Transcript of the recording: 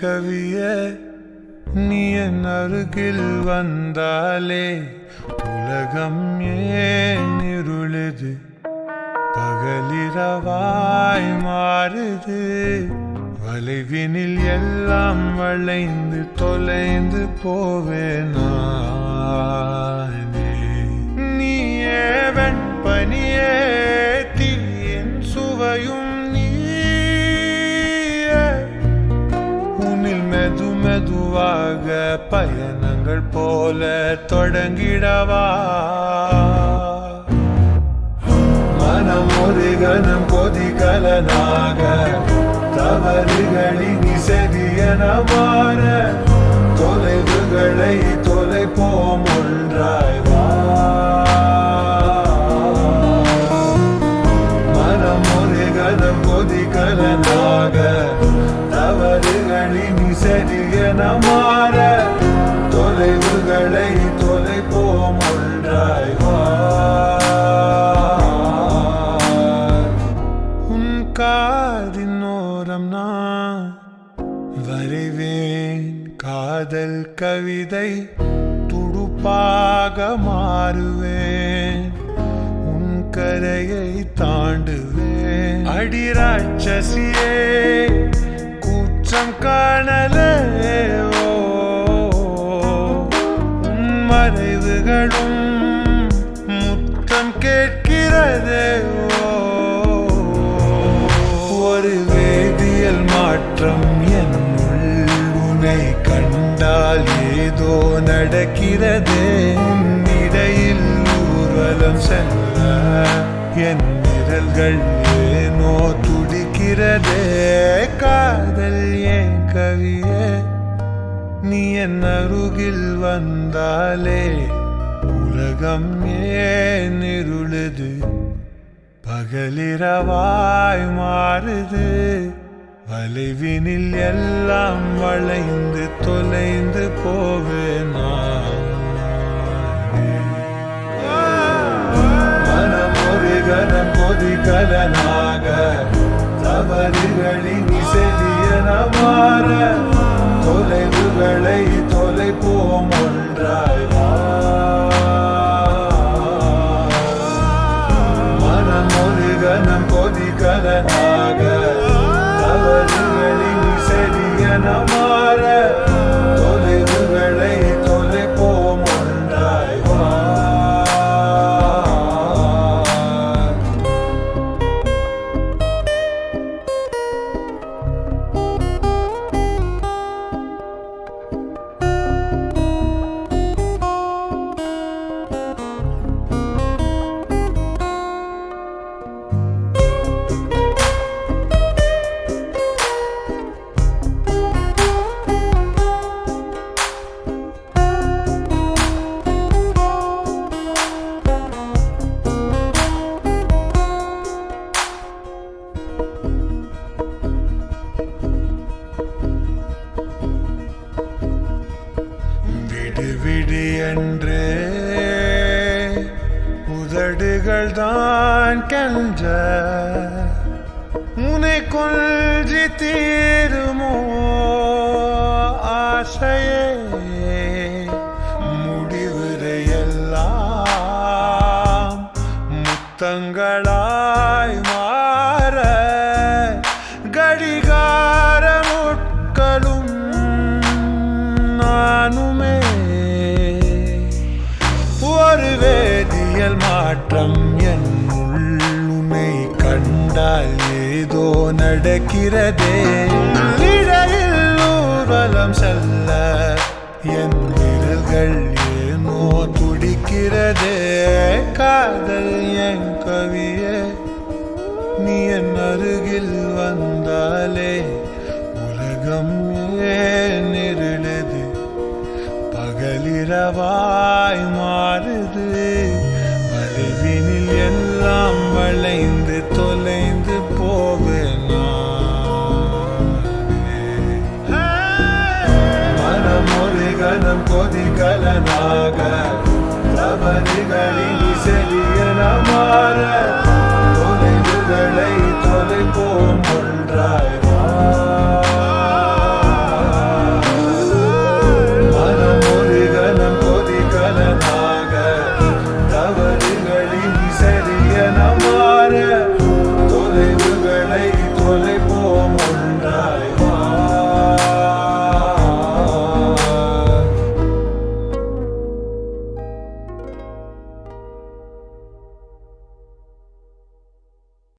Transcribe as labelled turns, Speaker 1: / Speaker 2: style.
Speaker 1: கவியே நீ என் அருகில் வந்தாலே உலகம் ஏன் இருளுது பகலிரவாய் மாறுது வளைவினில் எல்லாம் வளைந்து தொலைந்து போவேனே நீயே வெண்பனியே தீயின் சுவையும் மெதுவாக பயணங்கள் போல தொடங்கிடவா மனம் ஒரு கணம் கொதிகலனாக தவறுகளின் செவியன மாற தொலைவுகளை தொலைப்போம் ஒன்றாய் வா மனம் ஒரு கணம் கொதிகலனாக தவறுகளின் சரியன மாற தொலைவுகளை தொலைப்போம் ஒன்றாய் வா உன் காதின் ஓரம் நான் வரைவேன் காதல் கவிதை துடுப்பாக மாறுவேன் உன் கரையை தாண்டுவேன் அடி ராட்சசியே காணலே உன் மறைவுகளும் முத்தம் கேட்கிறதே ஒரு வேதியியல் மாற்றம் என்னுள் உன்னை கண்டால் ஏதோ நடக்கிறதே இடையில் ஊர்வலம் செல்ல என் நிழல்கள் ஏனோ துடிக்கிறதே காதல் ஏன் கவியே நீ என் அருகில் வந்தாலே உலகம் ஏன் இருளுது பகலிரவாய் மாறுது வளைவினில் எல்லாம் வளைந்து தொலைந்து போவேனா மனம் ஒரு கணம் கொதிகலனாக தவறுகளின் செவியன மாற தொலைவுகளை தொலைப்போம் ஒன்றாய் வா மனம் ஒரு கணம் கொதிகலனாக தவறுகளின் செவியன மாற தொலைவுகளை தொலைப்போம் ஒன்றாய் வா விடு என்று உதடுகள் தான் கென்ற உன்னை கொஞ்சி தீருமோ ஆசையே முடிவுரையெல்லாம் முத்தங்களாய் மாற கடிகார முட்களும் நானுமே ஒரு வேதியியல் மாற்றம் என்னுள் உன்னை கண்டால் ஏதோ நடக்கிறதே இடையில் ஊர்வலம் செல்ல என் விரல்கள் ஏனோ துடிக்கிறதே காதல் என் கவியே நீ என் அருகில் வந்தாலே உலகம் ஏன் இருளுது பகலிரவாய் மாறுது வளைவினில் எல்லாம் வளைந்து தொலைந்து போவேனா மனம் ஒரு கணம் கொதிகலனாக தவறுகளின் செவியன மாற